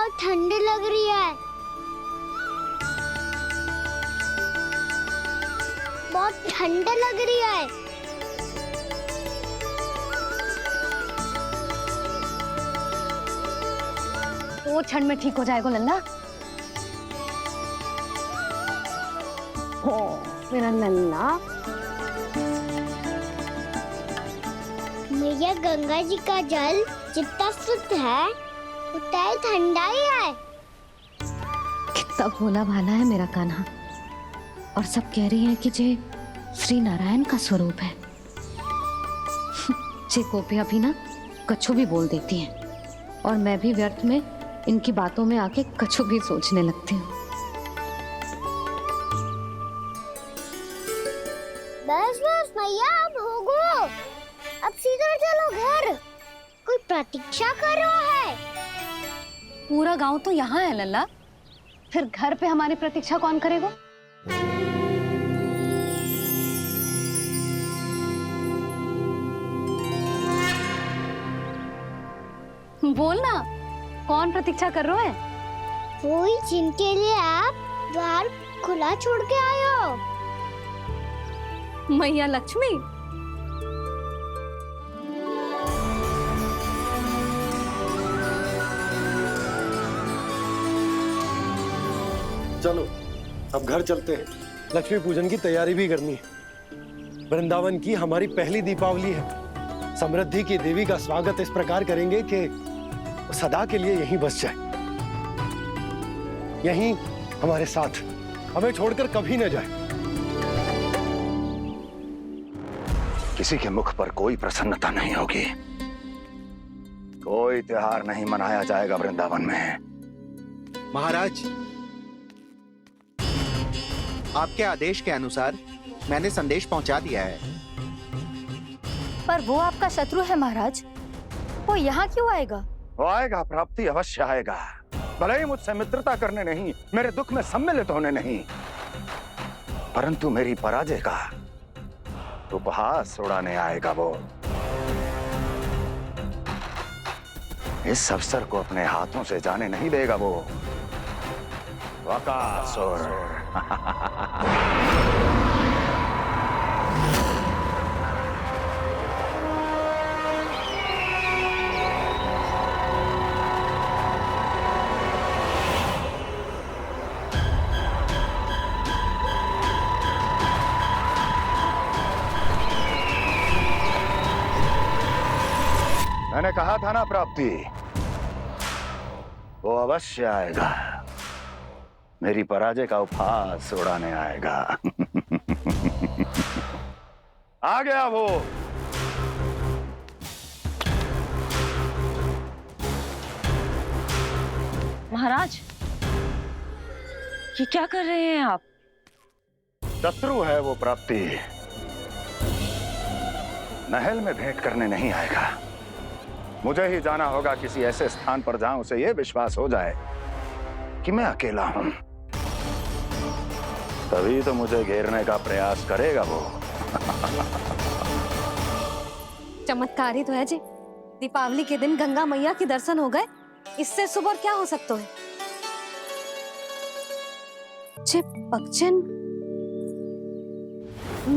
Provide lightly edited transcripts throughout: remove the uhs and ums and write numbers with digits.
बहुत ठंडी लग रही है। बहुत ठंडी लग रही है। वो ठंड में ठीक हो जाएगा लल्ला। ओ मेरा लल्ला। मैया गंगा जी का जल जितना शुद्ध है उतना ही ठंडा ही है। कितना भोला भाला है मेरा कान्हा। और सब कह रही हैं कि जे श्री नारायण का स्वरूप है। जे गोपियां भी ना कछु भी बोल देती हैं और मैं भी व्यर्थ में इनकी बातों में आके कछु भी सोचने लगती हूँ। बस बस मैया, अब होगो। अब सीधा चलो घर। कोई प्रतीक्षा कर रहा है। पूरा गांव तो यहाँ है लल्ला, फिर घर पे हमारी प्रतीक्षा कौन करेगा? बोल ना, कौन प्रतीक्षा कर रहे हैं? वही जिनके लिए आप द्वार खुला छोड़ के आए हो। मैया लक्ष्मी। चलो अब घर चलते हैं। लक्ष्मी पूजन की तैयारी भी करनी है। वृंदावन की हमारी पहली दीपावली है। समृद्धि की देवी का स्वागत इस प्रकार करेंगे कि वो सदा के लिए यहीं बस जाए, यहीं हमारे साथ, हमें छोड़कर कभी न जाए। किसी के मुख पर कोई प्रसन्नता नहीं होगी। कोई त्योहार नहीं मनाया जाएगा वृंदावन में। महाराज, आपके आदेश के अनुसार मैंने संदेश पहुंचा दिया है। पर वो आपका शत्रु है महाराज, वो यहाँ क्यों आएगा? वो आएगा, प्राप्ति अवश्य आएगा। भले ही मुझसे मित्रता करने नहीं, मेरे दुख में सम्मिलित होने नहीं, परंतु मेरी पराजय का उपहास उड़ाने आएगा वो। इस अवसर को अपने हाथों से जाने नहीं देगा वो। वकासुर। मैंने कहा था ना प्राप्ति, वो अवश्य आएगा। मेरी पराजय का उपहास उड़ाने आएगा। आ गया वो। महाराज, ये क्या कर रहे हैं आप? शत्रु है वो प्राप्ति। महल में भेंट करने नहीं आएगा। मुझे ही जाना होगा किसी ऐसे स्थान पर जहां उसे यह विश्वास हो जाए कि मैं अकेला हूं। तभी तो मुझे घेरने का प्रयास करेगा वो। चमत्कार ही तो है जी। दीपावली के दिन गंगा मैया के दर्शन हो गए, इससे शुभ और क्या हो सकता है? जे पगचन,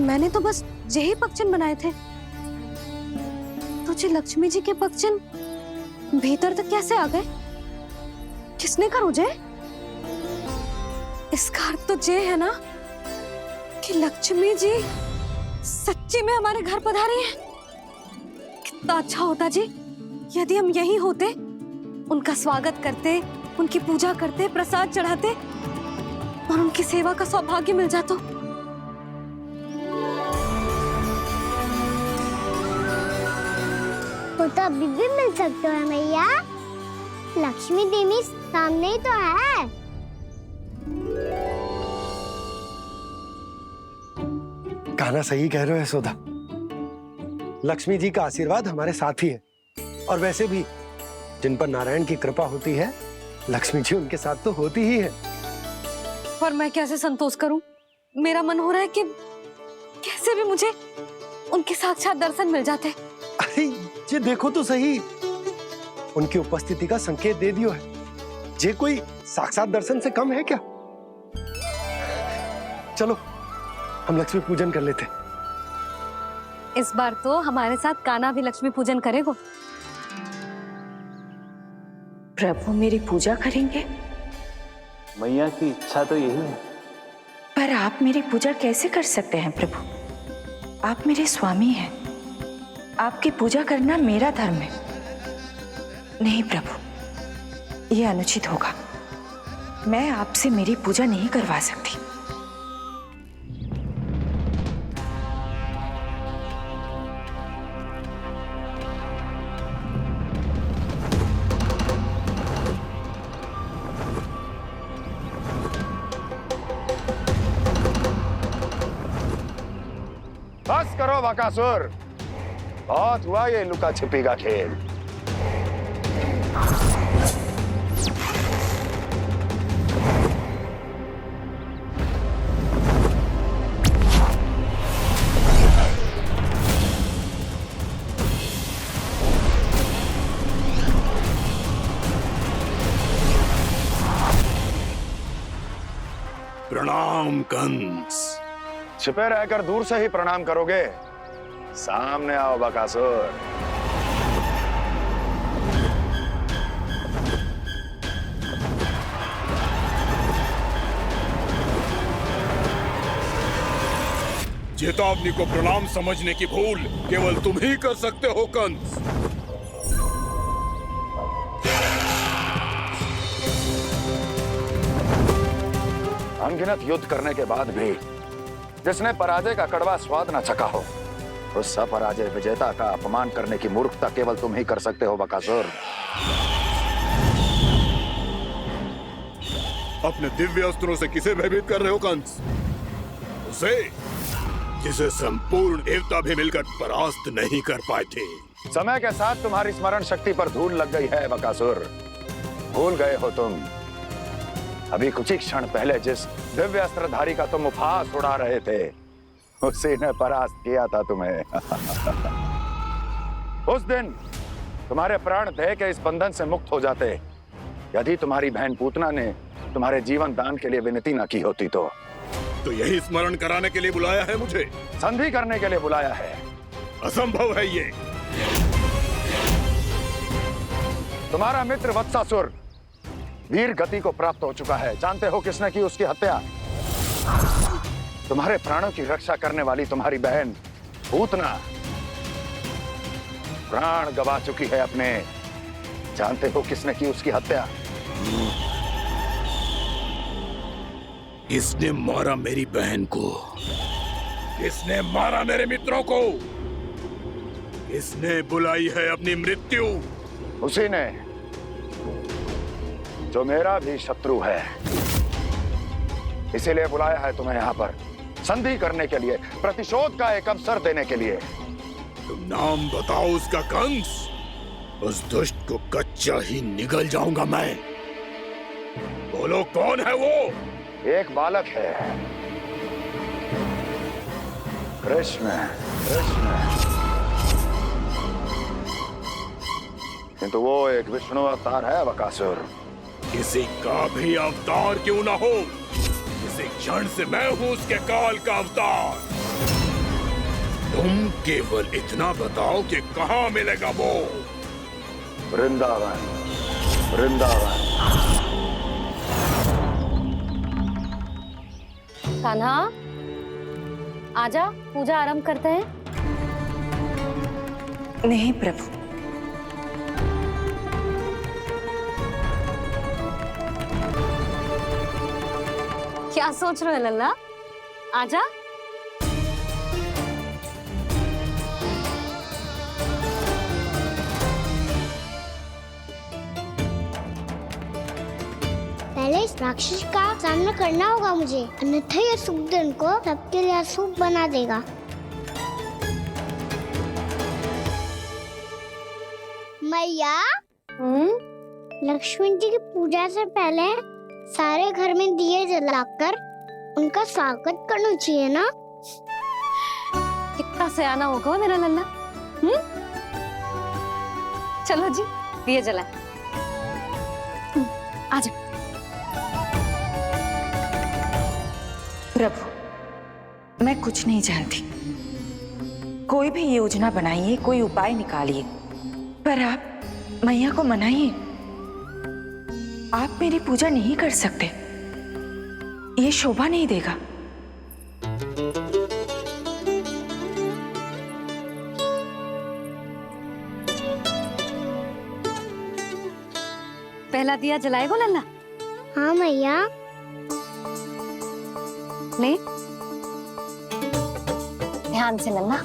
मैंने तो बस यही पगचन बनाए थे। तुझे लक्ष्मी जी के पगचन भीतर तक कैसे आ गए? किसने करो जे? इसका अर्थ तो ये है ना कि लक्ष्मी जी सच्ची में हमारे घर पधारी हैं। कितना अच्छा होता जी यदि हम यहीं होते, उनका स्वागत करते, उनकी पूजा करते, प्रसाद चढ़ाते और उनकी सेवा का सौभाग्य मिल जाता। वो तो अभी भी मिल सकते हैं मैया। लक्ष्मी देवी सामने ही तो है। कान्हा सही कह रहे हो यशोदा। लक्ष्मी जी का आशीर्वाद हमारे साथ ही है। और वैसे भी जिन पर नारायण की कृपा होती है, लक्ष्मी जी उनके साथ तो होती ही है। पर मैं कैसे संतोष करूं? मेरा मन हो रहा है कि कैसे भी मुझे उनके साक्षात दर्शन मिल जाते। अरे ये देखो तो सही, उनकी उपस्थिति का संकेत दे दियो है। ये कोई साक्षात दर्शन से कम है क्या? चलो हम लक्ष्मी पूजन कर लेते। इस बार तो हमारे साथ कान्हा भी लक्ष्मी पूजन करेगा। प्रभु मेरी पूजा करेंगे? मैया की इच्छा तो यही है। पर आप मेरी पूजा कैसे कर सकते हैं प्रभु? आप मेरे स्वामी हैं। आपकी पूजा करना मेरा धर्म है। नहीं प्रभु, यह अनुचित होगा। मैं आपसे मेरी पूजा नहीं करवा सकती। बस करो बकासुर, बहुत हुआ ये लुका छिपी का खेल। प्रणाम कंस। छिपे रहकर दूर से ही प्रणाम करोगे? सामने आओ बकासुर। चेतावनी को प्रणाम समझने की भूल केवल तुम ही कर सकते हो कंस। अनगिनत युद्ध करने के बाद भी जिसने पराजय का कड़वा स्वाद न चखा हो, उस अपराजय विजेता का अपमान करने की मूर्खता केवल तुम ही कर सकते हो बकासुर। अपने दिव्य अस्त्रों से किसे भयभीत कर रहे हो कंस? उसे जिसे संपूर्ण देवता भी मिलकर परास्त नहीं कर पाए थे। समय के साथ तुम्हारी स्मरण शक्ति पर धूल लग गई है बकासुर। भूल गए हो तुम अभी कुछ ही क्षण पहले जिस दिव्य अस्त्रधारी का तुम उपहास उड़ा रहे थे, उसी ने परास्त किया था तुम्हें। उस दिन तुम्हारे प्राण देह के इस बंधन से मुक्त हो जाते यदि तुम्हारी बहन पूतना ने तुम्हारे जीवन दान के लिए विनती न की होती तो यही स्मरण कराने के लिए बुलाया है मुझे? संधि करने के लिए बुलाया है। असंभव है ये। तुम्हारा मित्र वत्सासुर वीर गति को प्राप्त हो चुका है। जानते हो किसने की उसकी हत्या? तुम्हारे प्राणों की रक्षा करने वाली तुम्हारी बहन पूतना प्राण गवा चुकी है अपने। जानते हो किसने की उसकी हत्या? किसने मारा मेरी बहन को? किसने मारा मेरे मित्रों को? किसने बुलाई है अपनी मृत्यु? उसी ने जो मेरा भी शत्रु है। इसीलिए बुलाया है तुम्हें यहाँ पर संधि करने के लिए, प्रतिशोध का एक अवसर देने के लिए। तुम नाम बताओ उसका कंस। उस दुष्ट को कच्चा ही निगल जाऊंगा मैं। बोलो कौन है वो? एक बालक है, कृष्ण। किंतु वो एक विष्णु अवतार है बकासुर। किसी का भी अवतार क्यों ना हो, इसी क्षण से मैं हूं उसके काल का अवतार। तुम केवल इतना बताओ कि कहां मिलेगा वो? वृंदावन। वृंदावन। कान्हा, आजा, पूजा आरंभ करते हैं। नहीं प्रभु, क्या सोच रहे हो लल्ला? आजा। पहले इस राक्षस का सामना करना होगा मुझे, अन्यथा ये शुभ दिन को सबके लिए अशुभ बना देगा। मैया, लक्ष्मी जी की पूजा से पहले सारे घर में दिए जलाकर उनका स्वागत करना चाहिए ना? कितना सयाना होगा मेरा लल्ला। चलो जी, दिए जलाए। आजा। प्रभु, मैं कुछ नहीं जानती। कोई भी योजना बनाइए, कोई उपाय निकालिए, पर आप मैया को मनाइए। आप मेरी पूजा नहीं कर सकते, ये शोभा नहीं देगा। पहला दिया जलाएगो लल्ला? हाँ मैया। ले, ध्यान से लल्ला।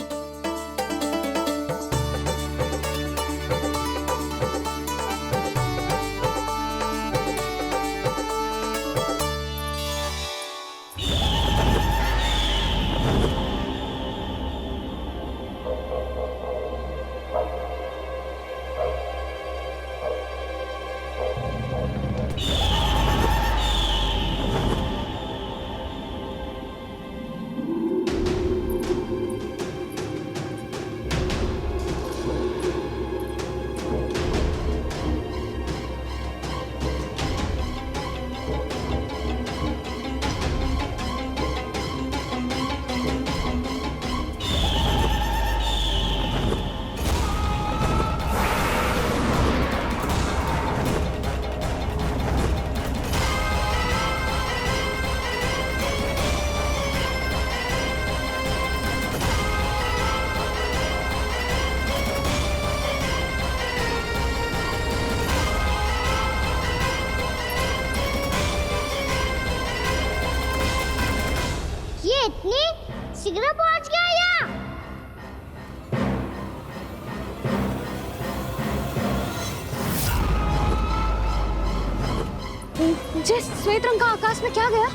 इतनी शीघ्र पहुंच गया यहाँ। जिस श्वेत रंग का आकाश में क्या गया?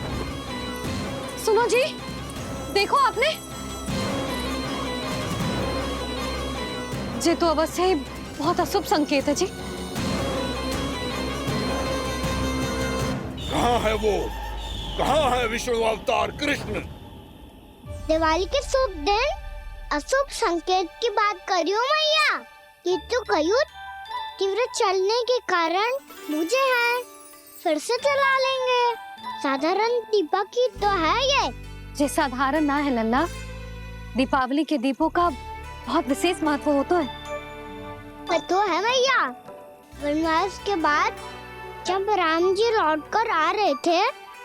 सुनो जी, देखो आपने, ये तो अवश्य ही बहुत अशुभ संकेत है जी। कहाँ है वो? कहाँ है विष्णु अवतार कृष्ण? दिवाली के शुभ दिन अशुभ संकेत की बात करियो मैया। ये तो कयूर तीव्र चलने के कारण मुझे है, फिर से चला लेंगे। साधारण दीपक ही तो है ये साधारण ना है लल्ला, दीपावली के दीपों का बहुत विशेष महत्व होता है। तो है मैया। वनवास के बाद जब राम जी लौट कर आ रहे थे,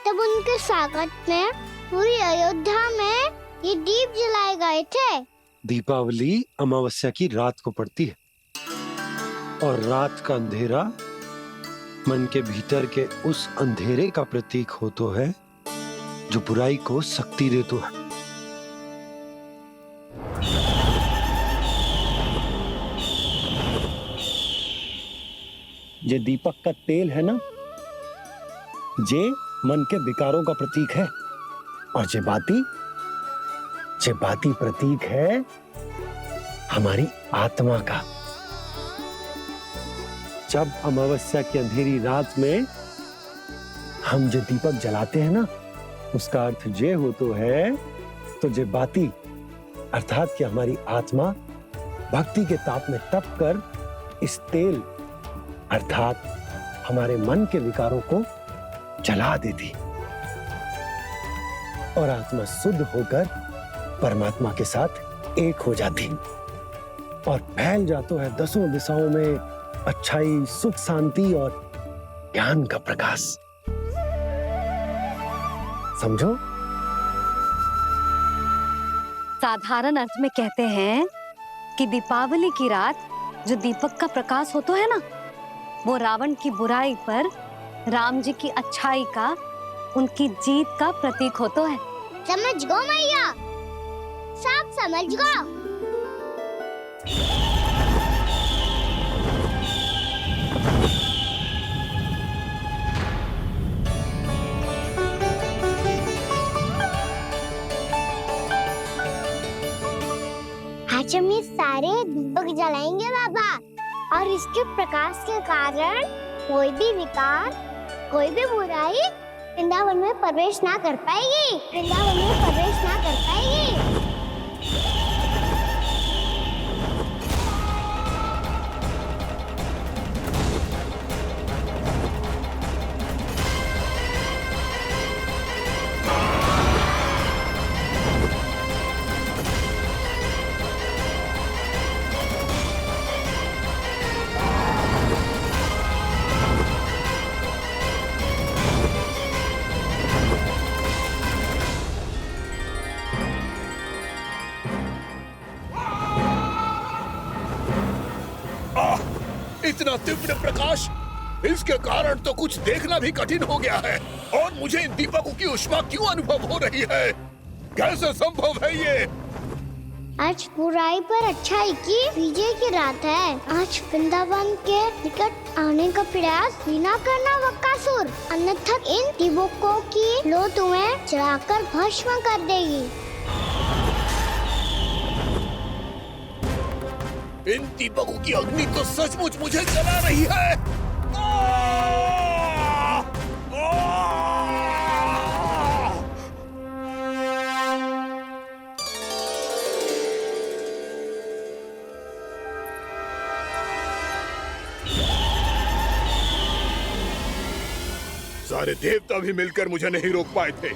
तब उनके स्वागत में पूरी अयोध्या में ये दीप जलाए गए थे। दीपावली अमावस्या की रात को पड़ती है और रात का अंधेरा मन के भीतर के उस अंधेरे का प्रतीक होता है जो बुराई को शक्ति देता है। ये दीपक का तेल है ना, जे मन के विकारों का प्रतीक है, और जे बाती प्रतीक है हमारी आत्मा का। जब अमावस्या की अंधेरी रात में हम जो दीपक जलाते हैं ना, उसका अर्थ ये हो तो है, तो जे बाती अर्थात कि हमारी आत्मा भक्ति के ताप में तप कर इस तेल अर्थात हमारे मन के विकारों को जला देती और आत्मा शुद्ध होकर परमात्मा के साथ एक हो जाती और फैल जाता है दसों दिशाओं में अच्छाई, सुख, शांति और ज्ञान का प्रकाश। समझो? साधारण अर्थ में कहते हैं कि दीपावली की रात जो दीपक का प्रकाश होता है ना, वो रावण की बुराई पर राम जी की अच्छाई का, उनकी जीत का प्रतीक होता है। समझ गो मैया, सब समझ गो। आज हम ये सारे दीपक जलाएंगे बाबा, और इसके प्रकाश के कारण कोई भी विकार, कोई भी बुराई वृंदावन में प्रवेश ना कर पाएगी, वृंदावन में प्रवेश ना कर पाएगी। इतना तीव्र प्रकाश, इसके कारण तो कुछ देखना भी कठिन हो गया है। और मुझे इन दीपकों की ऊष्मा क्यों अनुभव हो रही है? कैसे संभव है ये? आज बुराई पर अच्छाई की विजय की रात है। आज वृंदावन के निकट आने का प्रयास भी ना करना बकासुर, अन्यथा इन दीपकों की लो तुम्हें जलाकर भस्म कर देगी। इन दीपकों की अग्नि तो सचमुच मुझे जला रही है। सारे देवता भी मिलकर मुझे नहीं रोक पाए थे।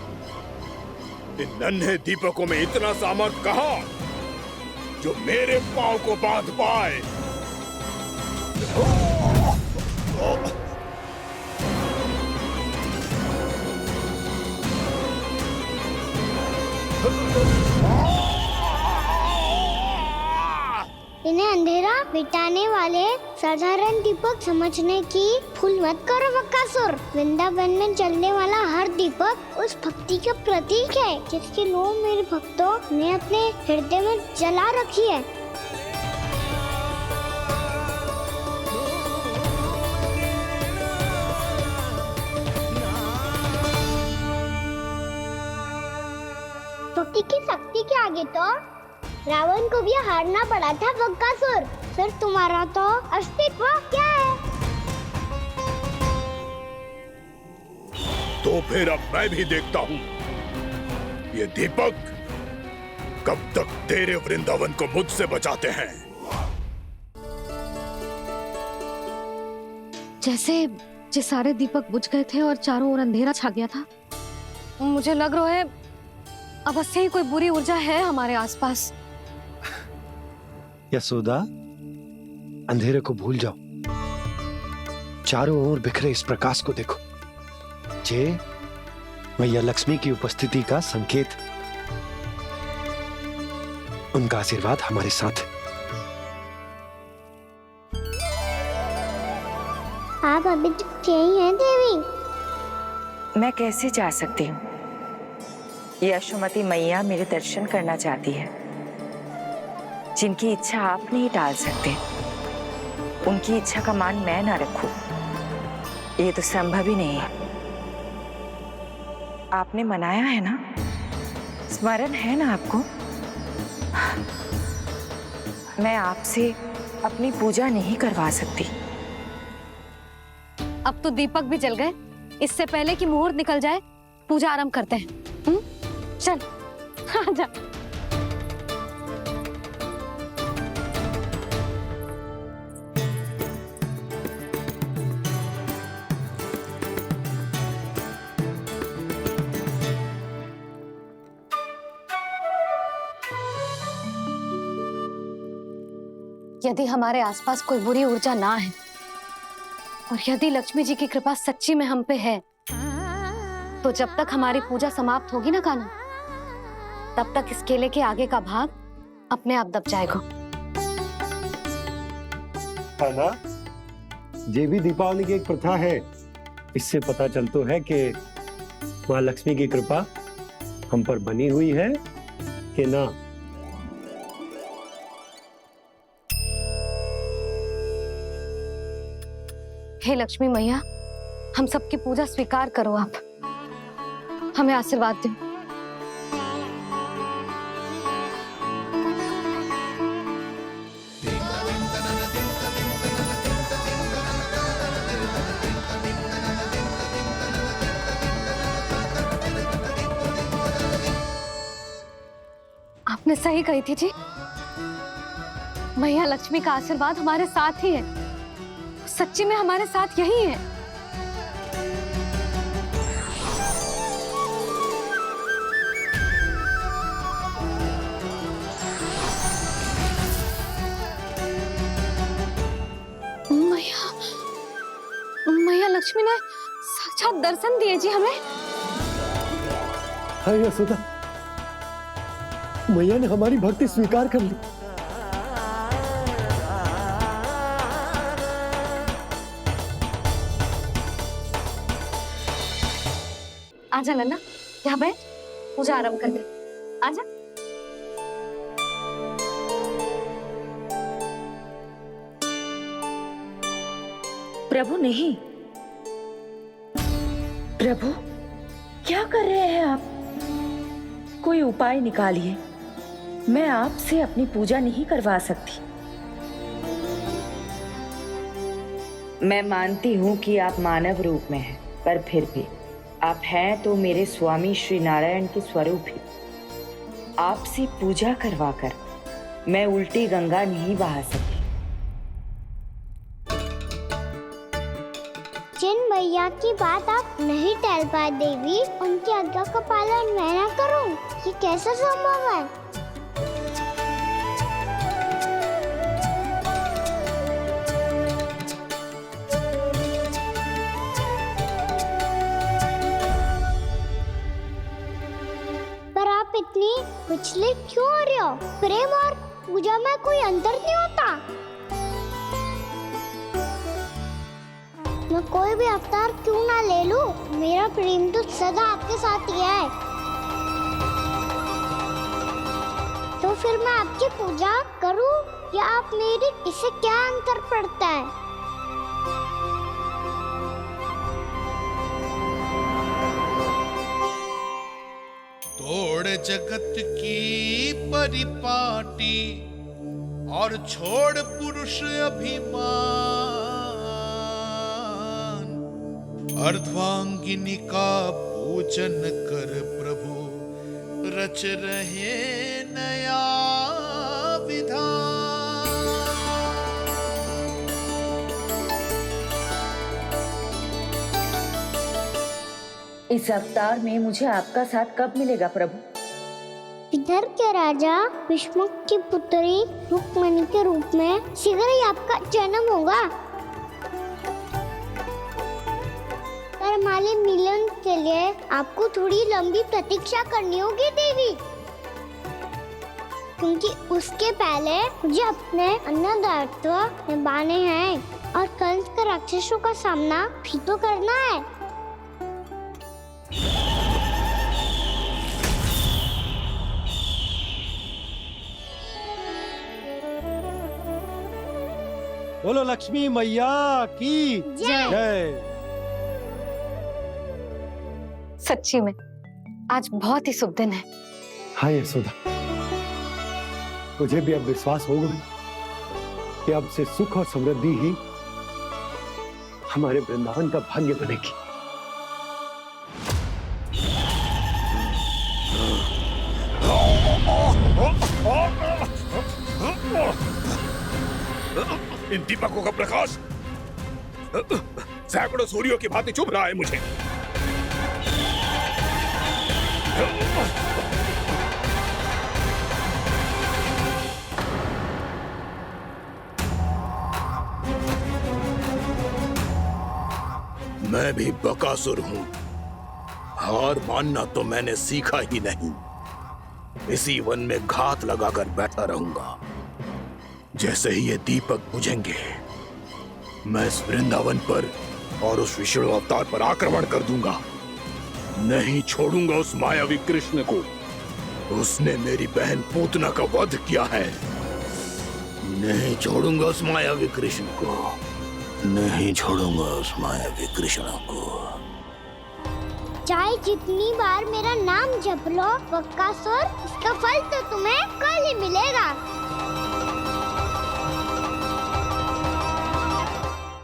इन नन्हे दीपकों में इतना सामर्थ कहां जो मेरे पांव को बांध पाए। इन्हें अंधेरा मिटाने वाले साधारण दीपक समझने की भूल मत करो बकासुर। वृंदावन में जलने वाला हर दीपक उस भक्ति का प्रतीक है जिसकी लो मेरे भक्तों ने अपने हृदय में जला रखी है। भक्ति की शक्ति के आगे तो रावण को भी हारना पड़ा था बकासुर। फिर तुम्हारा तो अस्तित्व क्या है? तो फिर अब मैं भी देखता हूँ ये दीपक कब तक तेरे वृंदावन को मुझसे बचाते हैं। जैसे सारे दीपक बुझ गए थे और चारों ओर अंधेरा छा गया था, मुझे लग रहा है अवश्य ही कोई बुरी ऊर्जा है हमारे आसपास। यशोदा, अंधेरे को भूल जाओ, चारों ओर बिखरे इस प्रकाश को देखो। जे मैया लक्ष्मी की उपस्थिति का संकेत, उनका आशीर्वाद हमारे साथ है। आप अभी तक यही हैं देवी? मैं कैसे जा सकती हूँ? यशोमती मैया मेरे दर्शन करना चाहती है। जिनकी इच्छा आप नहीं टाल सकते, उनकी इच्छा का मान मैं ना रखूं, ये तो संभव ही नहीं है। आपने मनाया है ना? स्मरण है ना आपको? मैं आपसे अपनी पूजा नहीं करवा सकती। अब तो दीपक भी जल गए, इससे पहले कि मुहूर्त निकल जाए पूजा आरंभ करते हैं। चल आजा। यदि हमारे आसपास कोई बुरी ऊर्जा ना है और यदि लक्ष्मी जी की कृपा सच्ची में हम पे है, तो जब तक हमारी पूजा समाप्त होगी ना कान्हा, तब तक इस केले के आगे का भाग अपने आप दब जाएगा। कान्हा, ये भी दीपावली की एक प्रथा है। इससे पता चलता है कि माँ लक्ष्मी की कृपा हम पर बनी हुई है कि ना। हे लक्ष्मी मैया, हम सबकी पूजा स्वीकार करो, आप हमें आशीर्वाद दो। आपने सही कही थी जी, मैया लक्ष्मी का आशीर्वाद हमारे साथ ही है, सच्ची में हमारे साथ यही है। मैया लक्ष्मी ने साक्षात दर्शन दिए जी हमें। हाँ यशोदा, मैया ने हमारी भक्ति स्वीकार कर ली। आजा नन्ना, यहाँ बैठ, पूजा आरंभ कर दे। आजा। प्रभु नहीं, प्रभु क्या कर रहे हैं आप? कोई उपाय निकालिए, मैं आपसे अपनी पूजा नहीं करवा सकती। मैं मानती हूँ कि आप मानव रूप में हैं, पर फिर भी आप हैं तो मेरे स्वामी श्री नारायण के स्वरूप ही। आपसे पूजा करवाकर मैं उल्टी गंगा नहीं बहा सकती। जिन भैया की बात आप नहीं टाल पाए देवी, उनकी आज्ञा का पालन मैं ना करूं, ये कैसा संभव है? पर आप इतनी विचलित क्यों हो रहे हो? प्रेम और पूजा में कोई अंतर नहीं होता। मैं कोई भी अवतार क्यों ना ले लूं, मेरा प्रेम तो सदा आपके साथ ही है। तो फिर मैं आपकी पूजा करूं या आप मेरी, इससे क्या अंतर पड़ता है? तोड़ जगत की परिपाटी और छोड़ पुरुष अभिमान, अर्धांगिनी का पूजन कर प्रभु रच रहे नया विधान। इस अवतार में मुझे आपका साथ कब मिलेगा प्रभु? इधर के राजा भीष्मक की पुत्री रुक्मणी के रूप में शीघ्र ही आपका जन्म होगा। पर हमारे मिलन के लिए आपको थोड़ी लंबी प्रतीक्षा करनी होगी देवी, क्योंकि उसके पहले मुझे अपने अन्य दायित्व निभाने हैं और कंस के राक्षसों का सामना भी तो करना है। बोलो लक्ष्मी मैया की जय। सच्ची में आज बहुत ही शुभ दिन है। हाँ यशोदा, मुझे भी अब विश्वास हो गया कि अब से सुख और समृद्धि ही हमारे वृंदावन का भाग्य बनेगी। इन दीपकों का प्रकाश सैकड़ों सूर्यों की भांति चुभ रहा है मुझे। मैं भी बकासुर हूं, हार मानना तो मैंने सीखा ही नहीं। इसी वन में घात लगाकर बैठा रहूंगा। जैसे ही ये दीपक बुझेंगे, मैं इस वृंदावन पर और उस विष्णु अवतार पर आक्रमण कर दूंगा। नहीं छोड़ूंगा उस मायावी कृष्ण को। उसने मेरी बहन पूतना का वध किया है। नहीं छोड़ूंगा उस मायावी कृष्ण को। नहीं छोड़ूंगा उस मायावी कृष्ण को। चाहे जितनी बार मेरा नाम जप लो बकासुर, इसका फल तो तुम्हें कल ही मिलेगा।